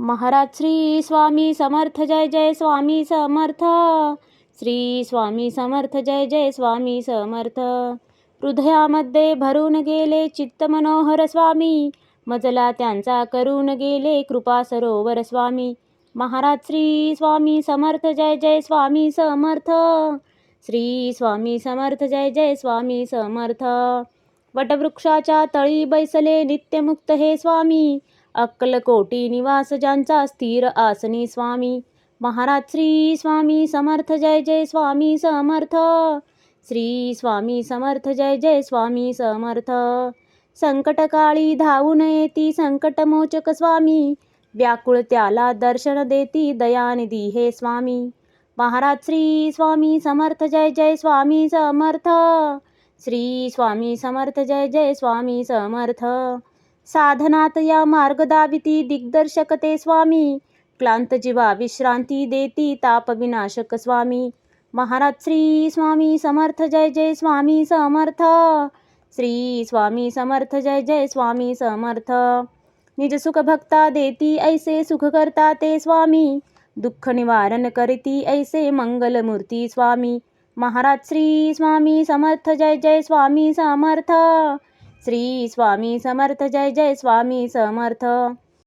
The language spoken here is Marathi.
महाराज श्री स्वामी समर्थ, जय जय स्वामी समर्थ. श्री स्वामी समर्थ, जय जय स्वामी समर्थ. हृदयामध्ये भरून गेले चित्त मनोहर स्वामी, मजला त्यांचा करून गेले कृपा सरोवर स्वामी. महाराज श्री स्वामी समर्थ, जय जय स्वामी समर्थ. श्री स्वामी समर्थ, जय जय स्वामी समर्थ. वटवृक्षाच्या तळी बैसले नित्यमुक्त हे स्वामी, अक्कलकोटी निवास ज्यांचा स्थिर आसनी स्वामी. महाराज श्री स्वामी समर्थ, जय जय स्वामी समर्थ. श्री स्वामी समर्थ, जय जय स्वामी समर्थ. संकटकाळी धावून येती संकटमोचक स्वामी, व्याकुळ त्याला दर्शन देती दयानिधी हे स्वामी. महाराज श्री स्वामी समर्थ, जय जय स्वामी समर्थ. श्री स्वामी समर्थ, जय जय स्वामी समर्थ. साधनात या मार्ग दाविती दिग्दर्शक ते स्वामी, क्लांत जीवा विश्रांती देती ताप विनाशक स्वामी. महाराज श्री स्वामी समर्थ, जय जय स्वामी समर्थ. श्री स्वामी समर्थ, जय जय स्वामी समर्थ. निज सुख भक्ता देती ऐसे सुख करता ते स्वामी, दुःख निवारण करती ऐसे मंगलमूर्ती स्वामी. महाराज श्री स्वामी समर्थ, जय जय स्वामी समर्थ. श्री स्वामी समर्थ, जय जय स्वामी समर्थ.